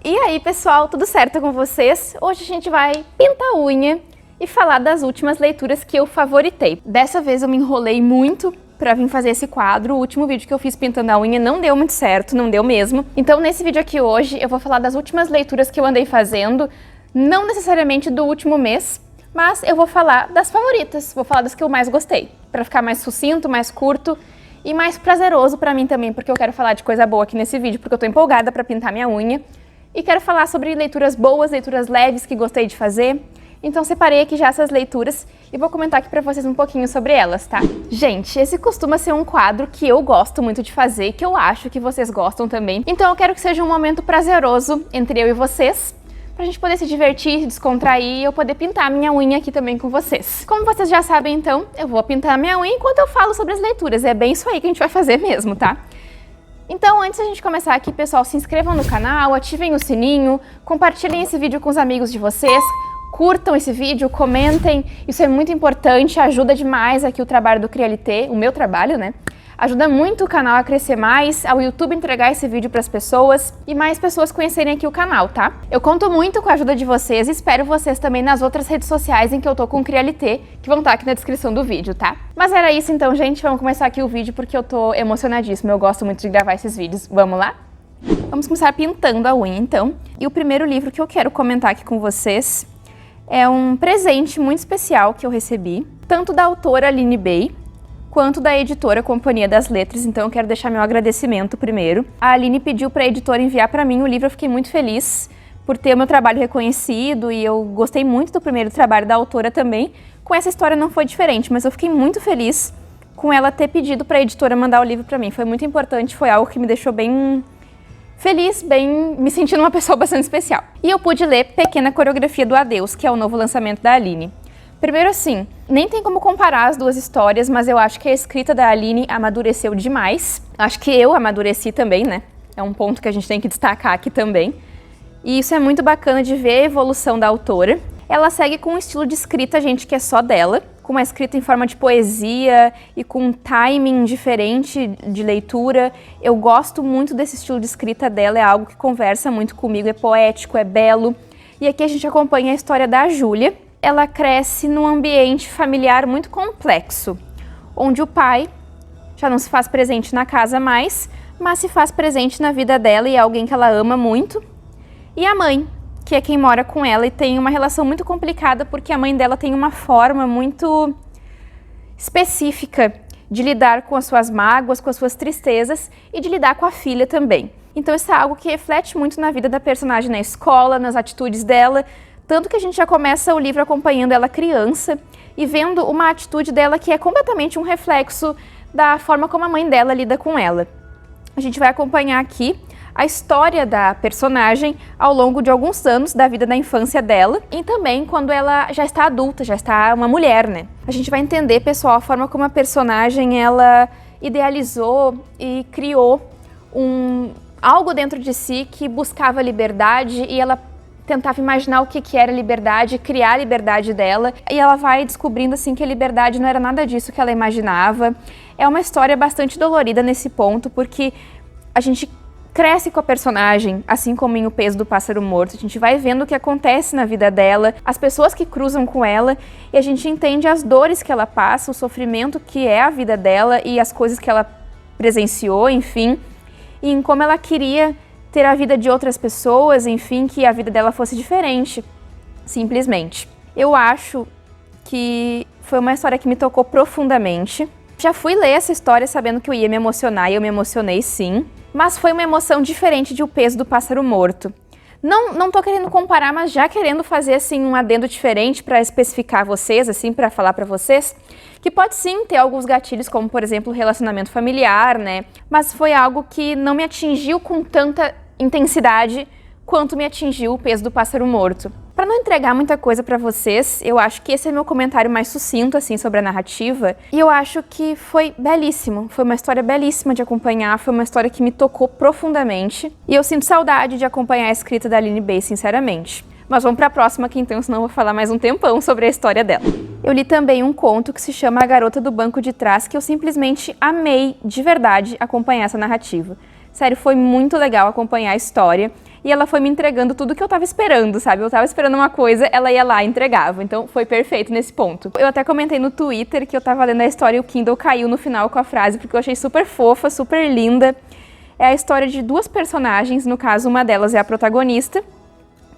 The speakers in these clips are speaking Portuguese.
E aí, pessoal, tudo certo com vocês? Hoje a gente vai pintar a unha e falar das últimas leituras que eu favoritei. Dessa vez eu me enrolei muito pra vir fazer esse quadro. O último vídeo que eu fiz pintando a unha não deu muito certo, não deu mesmo. Então nesse vídeo aqui hoje eu vou falar das últimas leituras que eu andei fazendo, não necessariamente do último mês, mas eu vou falar das favoritas, vou falar das que eu mais gostei, pra ficar mais sucinto, mais curto e mais prazeroso pra mim também, porque eu quero falar de coisa boa aqui nesse vídeo, porque eu tô empolgada pra pintar minha unha. E quero falar sobre leituras boas, leituras leves que gostei de fazer. Então separei aqui já essas leituras e vou comentar aqui pra vocês um pouquinho sobre elas, tá? Gente, esse costuma ser um quadro que eu gosto muito de fazer e que eu acho que vocês gostam também. Então eu quero que seja um momento prazeroso entre eu e vocês, pra gente poder se divertir, descontrair e eu poder pintar a minha unha aqui também com vocês. Como vocês já sabem, então, eu vou pintar a minha unha enquanto eu falo sobre as leituras. É bem isso aí que a gente vai fazer mesmo, tá? Então, antes da gente começar aqui, pessoal, se inscrevam no canal, ativem o sininho, compartilhem esse vídeo com os amigos de vocês, curtam esse vídeo, comentem, isso é muito importante, ajuda demais aqui o trabalho do Crialité, o meu trabalho, né? Ajuda muito o canal a crescer mais, ao YouTube entregar esse vídeo para as pessoas e mais pessoas conhecerem aqui o canal, tá? Eu conto muito com a ajuda de vocês e espero vocês também nas outras redes sociais em que eu tô com o Crialité, que vão estar aqui na descrição do vídeo, tá? Mas era isso então, gente, vamos começar aqui o vídeo porque eu tô emocionadíssima, eu gosto muito de gravar esses vídeos. Vamos lá? Vamos começar pintando a unha, então. E o primeiro livro que eu quero comentar aqui com vocês é um presente muito especial que eu recebi, tanto da autora Aline Bay, quanto da editora Companhia das Letras, então eu quero deixar meu agradecimento primeiro. A Aline pediu para a editora enviar para mim o livro, eu fiquei muito feliz por ter o meu trabalho reconhecido e eu gostei muito do primeiro trabalho da autora também. Com essa história não foi diferente, mas eu fiquei muito feliz com ela ter pedido para a editora mandar o livro para mim. Foi muito importante, foi algo que me deixou bem feliz, bem me sentindo uma pessoa bastante especial. E eu pude ler Pequena Coreografia do Adeus, que é o novo lançamento da Aline. Primeiro assim, nem tem como comparar as duas histórias, mas eu acho que a escrita da Aline amadureceu demais. Acho que eu amadureci também, né? É um ponto que a gente tem que destacar aqui também. E isso é muito bacana de ver a evolução da autora. Ela segue com um estilo de escrita, gente, que é só dela, com uma escrita em forma de poesia e com um timing diferente de leitura. Eu gosto muito desse estilo de escrita dela, é algo que conversa muito comigo, é poético, é belo. E aqui a gente acompanha a história da Júlia. Ela cresce num ambiente familiar muito complexo, onde o pai já não se faz presente na casa mais, mas se faz presente na vida dela e é alguém que ela ama muito. E a mãe, que é quem mora com ela e tem uma relação muito complicada porque a mãe dela tem uma forma muito específica de lidar com as suas mágoas, com as suas tristezas e de lidar com a filha também. Então isso é algo que reflete muito na vida da personagem na escola, nas atitudes dela, tanto que a gente já começa o livro acompanhando ela criança e vendo uma atitude dela que é completamente um reflexo da forma como a mãe dela lida com ela. A gente vai acompanhar aqui a história da personagem ao longo de alguns anos da vida da infância dela e também quando ela já está adulta, já está uma mulher, né? A gente vai entender, pessoal, a forma como a personagem ela idealizou e criou algo dentro de si que buscava liberdade e ela tentava imaginar o que era liberdade, criar a liberdade dela, e ela vai descobrindo assim que a liberdade não era nada disso que ela imaginava. É uma história bastante dolorida nesse ponto, porque a gente cresce com a personagem, assim como em O Peso do Pássaro Morto, a gente vai vendo o que acontece na vida dela, as pessoas que cruzam com ela, e a gente entende as dores que ela passa, o sofrimento que é a vida dela e as coisas que ela presenciou, enfim, e em como ela queria ter a vida de outras pessoas, enfim, que a vida dela fosse diferente, simplesmente. Eu acho que foi uma história que me tocou profundamente. Já fui ler essa história sabendo que eu ia me emocionar e eu me emocionei sim, mas foi uma emoção diferente de O Peso do Pássaro Morto. Não tô querendo comparar, mas já querendo fazer assim um adendo diferente para especificar vocês, assim, para falar para vocês, que pode sim ter alguns gatilhos, como por exemplo relacionamento familiar, né? Mas foi algo que não me atingiu com tanta intensidade quanto me atingiu O Peso do Pássaro Morto. Para não entregar muita coisa para vocês, eu acho que esse é meu comentário mais sucinto assim sobre a narrativa, e eu acho que foi belíssimo, foi uma história belíssima de acompanhar, foi uma história que me tocou profundamente, e eu sinto saudade de acompanhar a escrita da Aline Bay, sinceramente. Mas vamos para a próxima aqui então, senão eu vou falar mais um tempão sobre a história dela. Eu li também um conto que se chama A Garota do Banco de Trás, que eu simplesmente amei de verdade acompanhar essa narrativa. Sério, foi muito legal acompanhar a história. e ela foi me entregando tudo que eu tava esperando, sabe? Eu tava esperando uma coisa, ela ia lá e entregava. Então foi perfeito nesse ponto. Eu até comentei no Twitter que eu tava lendo a história e o Kindle caiu no final com a frase, porque eu achei super fofa, super linda. É a história de duas personagens, no caso uma delas é a protagonista,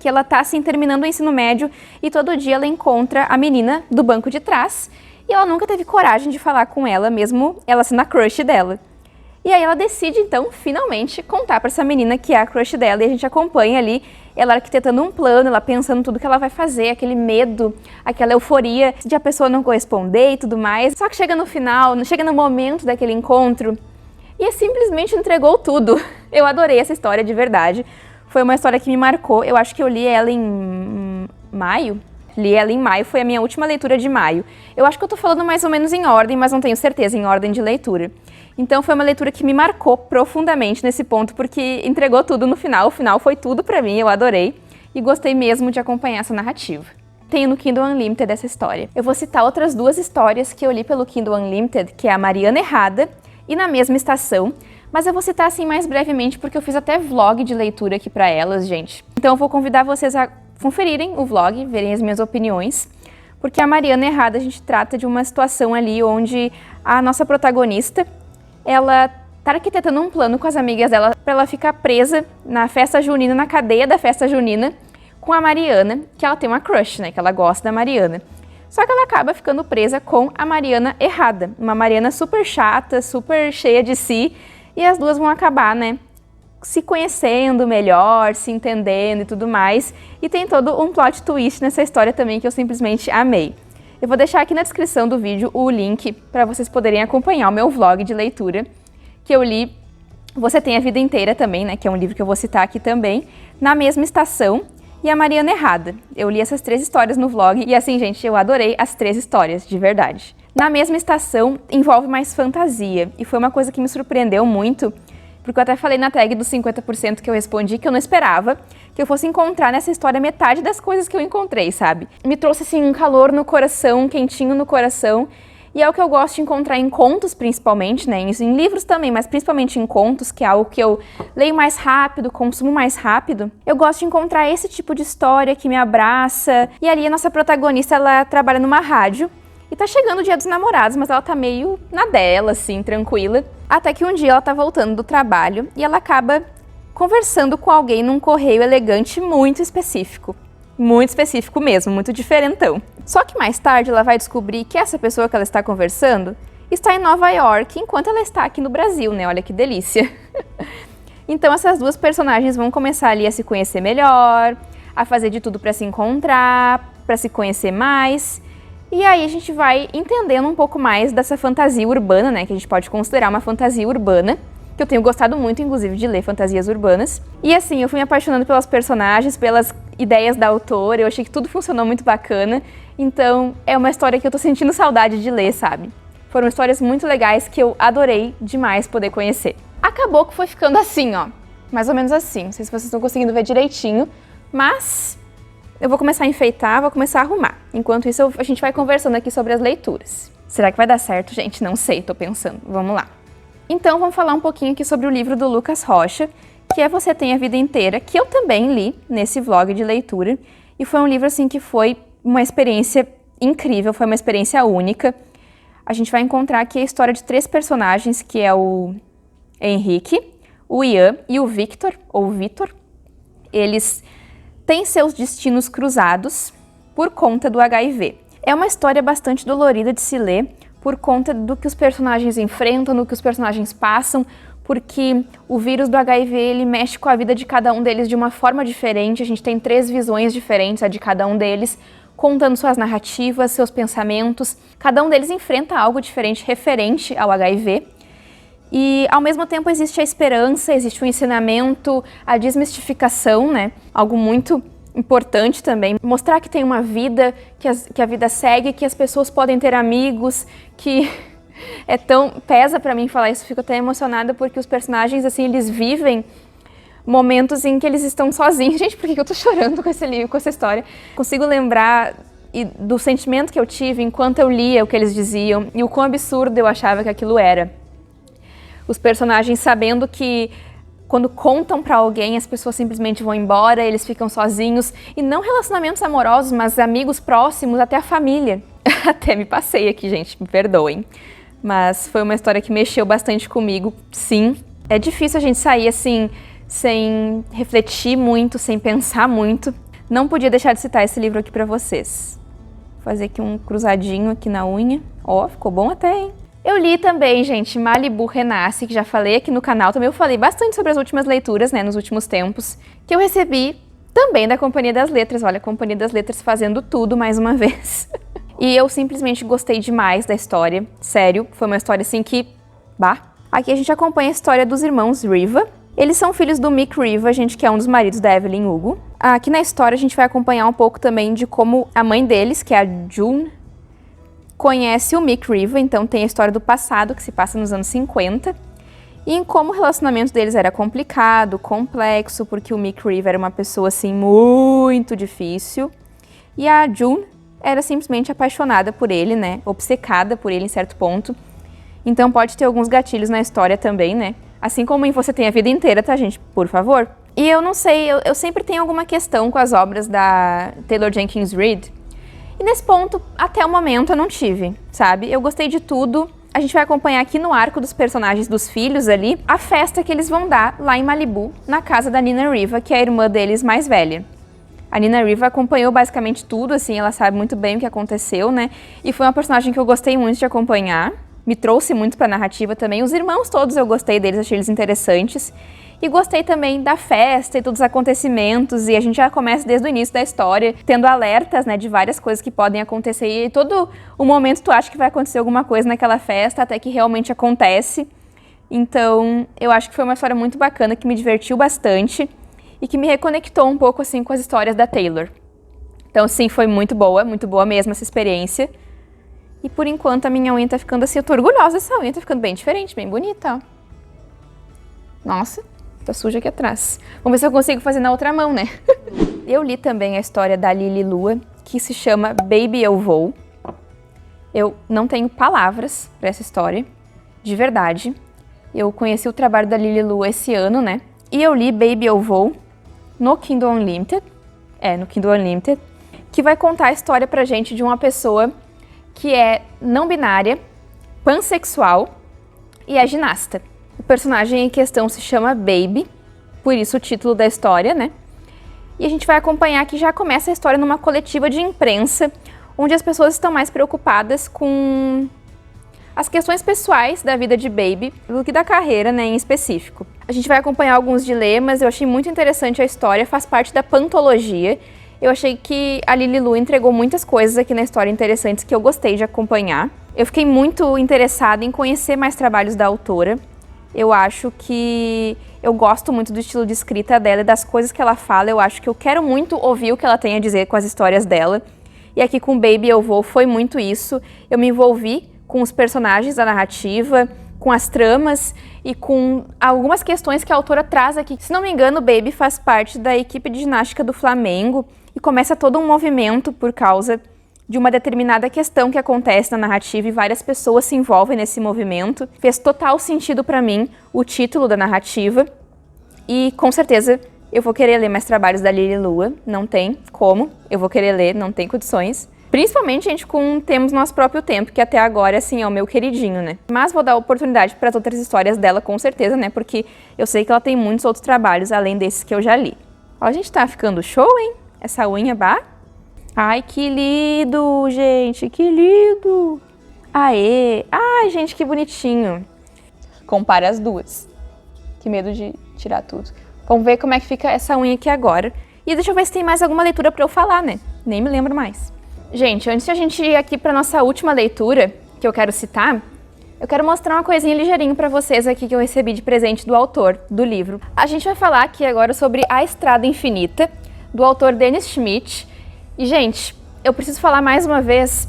que ela tá assim terminando o ensino médio e todo dia ela encontra a menina do banco de trás e ela nunca teve coragem de falar com ela, mesmo ela sendo a crush dela. E aí ela decide, então, finalmente, contar pra essa menina que é a crush dela, e a gente acompanha ali ela arquitetando um plano, ela pensando tudo que ela vai fazer, aquele medo, aquela euforia de a pessoa não corresponder e tudo mais. Só que chega no final, chega no momento daquele encontro, e simplesmente entregou tudo. Eu adorei essa história de verdade. Foi uma história que me marcou, eu acho que eu li ela em maio. Li ela em maio, foi a minha última leitura de maio. Eu acho que eu tô falando mais ou menos em ordem, mas não tenho certeza em ordem de leitura. Então foi uma leitura que me marcou profundamente nesse ponto, porque entregou tudo no final. O final foi tudo pra mim, eu adorei. E gostei mesmo de acompanhar essa narrativa. Tenho no Kindle Unlimited essa história. Eu vou citar outras duas histórias que eu li pelo Kindle Unlimited, que é a Mariana Errada e Na Mesma Estação. Mas eu vou citar assim mais brevemente, porque eu fiz até vlog de leitura aqui pra elas, gente. Então eu vou convidar vocês a conferirem o vlog, verem as minhas opiniões, porque a Mariana Errada a gente trata de uma situação ali onde a nossa protagonista, ela tá arquitetando um plano com as amigas dela para ela ficar presa na festa junina, na cadeia da festa junina, com a Mariana, que ela tem uma crush, né, que ela gosta da Mariana. Só que ela acaba ficando presa com a Mariana Errada, uma Mariana super chata, super cheia de si, e as duas vão acabar, né, se conhecendo melhor, se entendendo e tudo mais. E tem todo um plot twist nessa história também que eu simplesmente amei. Eu vou deixar aqui na descrição do vídeo o link para vocês poderem acompanhar o meu vlog de leitura, que eu li Você Tem a Vida Inteira também, né, que é um livro que eu vou citar aqui também, Na Mesma Estação e a Mariana Errada. Eu li essas 3 histórias no vlog e assim, gente, eu adorei as 3 histórias, de verdade. Na Mesma Estação envolve mais fantasia e foi uma coisa que me surpreendeu muito, porque eu até falei na tag dos 50% que eu respondi que eu não esperava que eu fosse encontrar nessa história metade das coisas que eu encontrei, sabe? Me trouxe, assim, um calor no coração, um quentinho no coração, e é o que eu gosto de encontrar em contos, principalmente, né? Em livros também, mas principalmente em contos, que é algo que eu leio mais rápido, consumo mais rápido. Eu gosto de encontrar esse tipo de história que me abraça. E ali a nossa protagonista, ela trabalha numa rádio, e tá chegando o Dia dos Namorados, mas ela tá meio na dela, assim, tranquila. Até que um dia ela tá voltando do trabalho e ela acaba conversando com alguém num correio elegante muito específico. Muito específico mesmo, muito diferentão. Só que mais tarde ela vai descobrir que essa pessoa que ela está conversando está em Nova York, enquanto ela está aqui no Brasil, né? Olha que delícia. Então essas duas personagens vão começar ali a se conhecer melhor, a fazer de tudo para se encontrar, para se conhecer mais. E aí a gente vai entendendo um pouco mais dessa fantasia urbana, né, que a gente pode considerar uma fantasia urbana, que eu tenho gostado muito, inclusive, de ler fantasias urbanas. E assim, eu fui me apaixonando pelas personagens, pelas ideias da autora, eu achei que tudo funcionou muito bacana, então é uma história que eu tô sentindo saudade de ler, sabe? Foram histórias muito legais que eu adorei demais poder conhecer. Acabou que foi ficando assim, ó, mais ou menos assim, não sei se vocês estão conseguindo ver direitinho, mas eu vou começar a enfeitar, vou começar a arrumar. Enquanto isso, a gente vai conversando aqui sobre as leituras. Será que vai dar certo, gente? Não sei, tô pensando. Vamos lá. Então, vamos falar um pouquinho aqui sobre o livro do Lucas Rocha, que é Você Tem a Vida Inteira, que eu também li nesse vlog de leitura. E foi um livro, assim, que foi uma experiência incrível, foi uma experiência única. A gente vai encontrar aqui a história de 3 personagens, que é o Henrique, o Ian e o Victor, ou Vitor. Eles têm seus destinos cruzados por conta do HIV. É uma história bastante dolorida de se ler por conta do que os personagens enfrentam, do que os personagens passam, porque o vírus do HIV ele mexe com a vida de cada um deles de uma forma diferente. A gente tem 3 visões diferentes a de cada um deles, contando suas narrativas, seus pensamentos. Cada um deles enfrenta algo diferente referente ao HIV. E, ao mesmo tempo, existe a esperança, existe o ensinamento, a desmistificação, né? Algo muito importante também. Mostrar que tem uma vida, que a vida segue, que as pessoas podem ter amigos, que é tão... Pesa pra mim falar isso, fico até emocionada, porque os personagens, assim, eles vivem momentos em que eles estão sozinhos. Gente, por que eu tô chorando com esse livro, com essa história? Consigo lembrar do sentimento que eu tive enquanto eu lia o que eles diziam e o quão absurdo eu achava que aquilo era. Os personagens sabendo que quando contam pra alguém, as pessoas simplesmente vão embora, eles ficam sozinhos. E não relacionamentos amorosos, mas amigos próximos, até a família. Até me passei aqui, gente, me perdoem. Mas foi uma história que mexeu bastante comigo, sim. É difícil a gente sair assim, sem refletir muito, sem pensar muito. Não podia deixar de citar esse livro aqui pra vocês. Vou fazer aqui um cruzadinho aqui na unha. Ó, ficou bom até, hein? Eu li também, gente, Malibu Renasce, que já falei aqui no canal. Também eu falei bastante sobre as últimas leituras, né, nos últimos tempos, que eu recebi também da Companhia das Letras. Olha, a Companhia das Letras fazendo tudo mais uma vez. E eu simplesmente gostei demais da história. Sério, foi uma história assim que... Bah! Aqui a gente acompanha a história dos irmãos Riva. Eles são filhos do Mick Riva, gente, que é um dos maridos da Evelyn Hugo. Aqui na história a gente vai acompanhar um pouco também de como a mãe deles, que é a June, conhece o Mick Riva, então tem a história do passado, que se passa nos anos 50, e em como o relacionamento deles era complicado, complexo, porque o Mick Riva era uma pessoa, assim, muito difícil, e a June era simplesmente apaixonada por ele, né, obcecada por ele em certo ponto, então pode ter alguns gatilhos na história também, né, assim como em Você Tem a Vida Inteira, tá, gente, por favor? E eu não sei, eu sempre tenho alguma questão com as obras da Taylor Jenkins Reid. E nesse ponto, até o momento, eu não tive, sabe? Eu gostei de tudo. A gente vai acompanhar aqui no arco dos personagens dos filhos ali, a festa que eles vão dar lá em Malibu, na casa da Nina Riva, que é a irmã deles mais velha. A Nina Riva acompanhou basicamente tudo, assim, ela sabe muito bem o que aconteceu, né? E foi uma personagem que eu gostei muito de acompanhar. Me trouxe muito pra narrativa também. Os irmãos todos eu gostei deles, achei eles interessantes. E gostei também da festa e todos os acontecimentos, e a gente já começa desde o início da história, tendo alertas, né, de várias coisas que podem acontecer, e todo o momento tu acha que vai acontecer alguma coisa naquela festa, até que realmente acontece. Então, eu acho que foi uma história muito bacana, que me divertiu bastante, e que me reconectou um pouco, assim, com as histórias da Taylor. Então, sim, foi muito boa mesmo essa experiência. E por enquanto a minha unha tá ficando assim, eu tô orgulhosa dessa unha, tá ficando bem diferente, bem bonita, ó. Nossa! Tá suja aqui atrás. Vamos ver se eu consigo fazer na outra mão, né? Eu li também a história da Lili Lua, que se chama Baby Eu Vou. Eu não tenho palavras para essa história, de verdade. Eu conheci o trabalho da Lili Lua esse ano, né? E eu li Baby Eu Vou no Kindle Unlimited. No Kindle Unlimited. Que vai contar a história pra gente de uma pessoa que é não binária, pansexual e é ginasta. O personagem em questão se chama Baby, por isso o título da história, né? E a gente vai acompanhar que já começa a história numa coletiva de imprensa, onde as pessoas estão mais preocupadas com as questões pessoais da vida de Baby do que da carreira, né, em específico. A gente vai acompanhar alguns dilemas, eu achei muito interessante a história, faz parte da pantologia. Eu achei que a Lili Lu entregou muitas coisas aqui na história interessantes que eu gostei de acompanhar. Eu fiquei muito interessada em conhecer mais trabalhos da autora. Eu acho que eu gosto muito do estilo de escrita dela e das coisas que ela fala. Eu acho que eu quero muito ouvir o que ela tem a dizer com as histórias dela. E aqui com Baby Eu Vou foi muito isso. Eu me envolvi com os personagens da narrativa, com as tramas e com algumas questões que a autora traz aqui. Se não me engano, Baby faz parte da equipe de ginástica do Flamengo e começa todo um movimento por causa de uma determinada questão que acontece na narrativa e várias pessoas se envolvem nesse movimento. Fez total sentido pra mim o título da narrativa e com certeza eu vou querer ler mais trabalhos da Lili Lua, não tem como, eu vou querer ler, não tem condições. Principalmente, gente, com Temos Nosso Próprio Tempo, que até agora, assim, é o meu queridinho, né? Mas vou dar oportunidade para as outras histórias dela, com certeza, né? Porque eu sei que ela tem muitos outros trabalhos, além desses que eu já li. Ó, a gente tá ficando show, hein? Essa unha, bah! Ai, que lindo, gente, que lindo! Aê! Ai, gente, que bonitinho! Compare as duas. Que medo de tirar tudo. Vamos ver como é que fica essa unha aqui agora. E deixa eu ver se tem mais alguma leitura para eu falar, né? Nem me lembro mais. Gente, antes de a gente ir aqui para nossa última leitura, que eu quero citar, eu quero mostrar uma coisinha ligeirinho para vocês aqui que eu recebi de presente do autor do livro. A gente vai falar aqui agora sobre A Estrada Infinita, do autor Dennis Schmidt. E, gente, eu preciso falar mais uma vez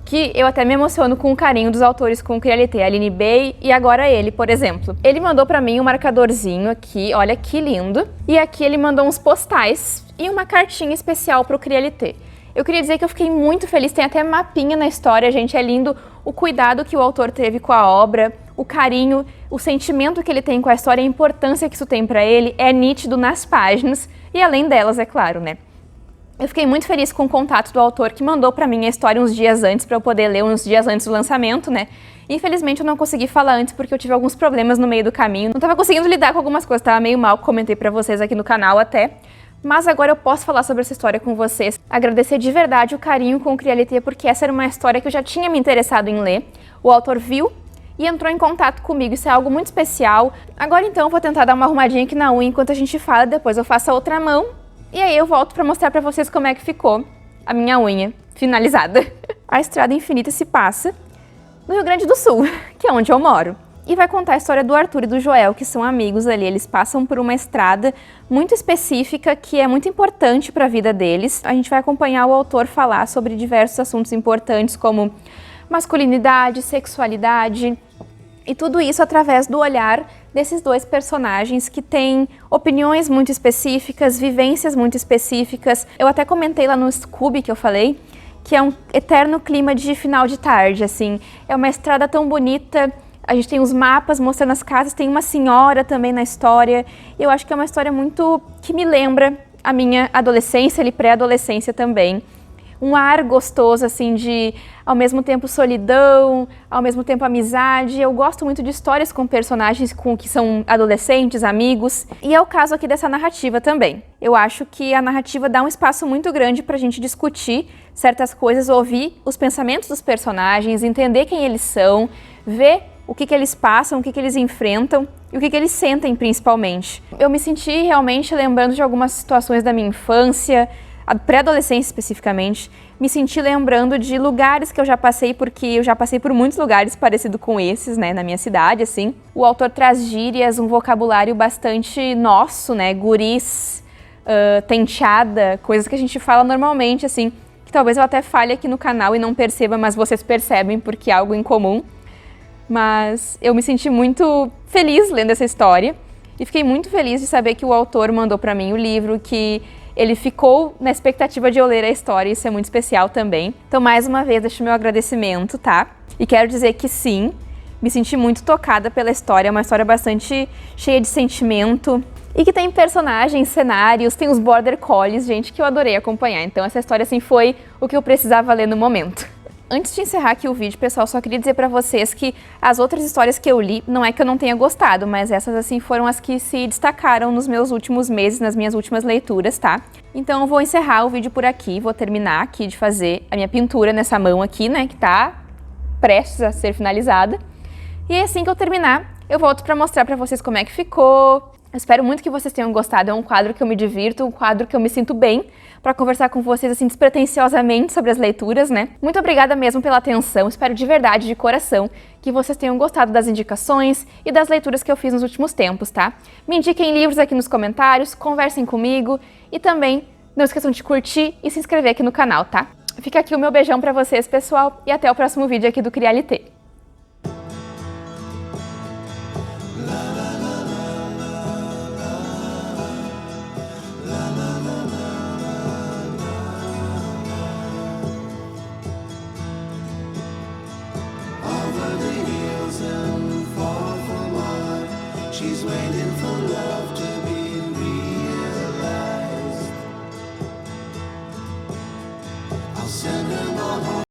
que eu até me emociono com o carinho dos autores com o que ele tem, a Aline Bay e agora ele, por exemplo. Ele mandou pra mim um marcadorzinho aqui, olha que lindo. E aqui ele mandou uns postais e uma cartinha especial pro Crialité. Eu queria dizer que eu fiquei muito feliz, tem até mapinha na história, gente, é lindo o cuidado que o autor teve com a obra, o carinho, o sentimento que ele tem com a história, a importância que isso tem pra ele é nítido nas páginas e além delas, é claro, né? Eu fiquei muito feliz com o contato do autor que mandou pra mim a história uns dias antes pra eu poder ler uns dias antes do lançamento, né? Infelizmente eu não consegui falar antes porque eu tive alguns problemas no meio do caminho. Não tava conseguindo lidar com algumas coisas, tava meio mal, comentei pra vocês aqui no canal até. Mas agora eu posso falar sobre essa história com vocês. Agradecer de verdade o carinho com o Crialité, porque essa era uma história que eu já tinha me interessado em ler. O autor viu e entrou em contato comigo, isso é algo muito especial. Agora então eu vou tentar dar uma arrumadinha aqui na unha enquanto a gente fala, depois eu faço a outra mão. E aí eu volto pra mostrar pra vocês como é que ficou a minha unha finalizada. A Estrada Infinita se passa no Rio Grande do Sul, que é onde eu moro. E vai contar a história do Arthur e do Joel, que são amigos ali. Eles passam por uma estrada muito específica que é muito importante para a vida deles. A gente vai acompanhar o autor falar sobre diversos assuntos importantes como masculinidade, sexualidade e tudo isso através do olhar desses dois personagens que têm opiniões muito específicas, vivências muito específicas. Eu até comentei lá no Scooby que eu falei que é um eterno clima de final de tarde, assim. É uma estrada tão bonita. A gente tem os mapas mostrando as casas, tem uma senhora também na história. Eu acho que é uma história muito que me lembra a minha adolescência e pré-adolescência também. Um ar gostoso, assim, de ao mesmo tempo solidão, ao mesmo tempo amizade. Eu gosto muito de histórias com personagens que são adolescentes, amigos. E é o caso aqui dessa narrativa também. Eu acho que a narrativa dá um espaço muito grande pra gente discutir certas coisas, ouvir os pensamentos dos personagens, entender quem eles são, ver o que eles passam, o que eles enfrentam e o que eles sentem principalmente. Eu me senti realmente lembrando de algumas situações da minha infância, a pré-adolescência especificamente, me senti lembrando de lugares que eu já passei, porque eu já passei por muitos lugares parecidos com esses, né, na minha cidade, assim. O autor traz gírias, um vocabulário bastante nosso, né, guris, tenteada, coisas que a gente fala normalmente, assim, que talvez eu até fale aqui no canal e não perceba, mas vocês percebem porque é algo em comum. Mas eu me senti muito feliz lendo essa história e fiquei muito feliz de saber que o autor mandou pra mim o livro, que ele ficou na expectativa de eu ler a história, isso é muito especial também. Então, mais uma vez, deixo meu agradecimento, tá? E quero dizer que sim, me senti muito tocada pela história, é uma história bastante cheia de sentimento e que tem personagens, cenários, tem os border collies, gente, que eu adorei acompanhar. Então, essa história, assim, foi o que eu precisava ler no momento. Antes de encerrar aqui o vídeo, pessoal, só queria dizer pra vocês que as outras histórias que eu li, não é que eu não tenha gostado, mas essas, assim, foram as que se destacaram nos meus últimos meses, nas minhas últimas leituras, tá? Então eu vou encerrar o vídeo por aqui, vou terminar aqui de fazer a minha pintura nessa mão aqui, né, que tá prestes a ser finalizada. E assim que eu terminar, eu volto pra mostrar pra vocês como é que ficou. Eu espero muito que vocês tenham gostado, é um quadro que eu me divirto, um quadro que eu me sinto bem para conversar com vocês assim despretensiosamente sobre as leituras, né? Muito obrigada mesmo pela atenção, espero de verdade, de coração, que vocês tenham gostado das indicações e das leituras que eu fiz nos últimos tempos, tá? Me indiquem livros aqui nos comentários, conversem comigo e também não esqueçam de curtir e se inscrever aqui no canal, tá? Fica aqui o meu beijão para vocês, pessoal, e até o próximo vídeo aqui do Crialité.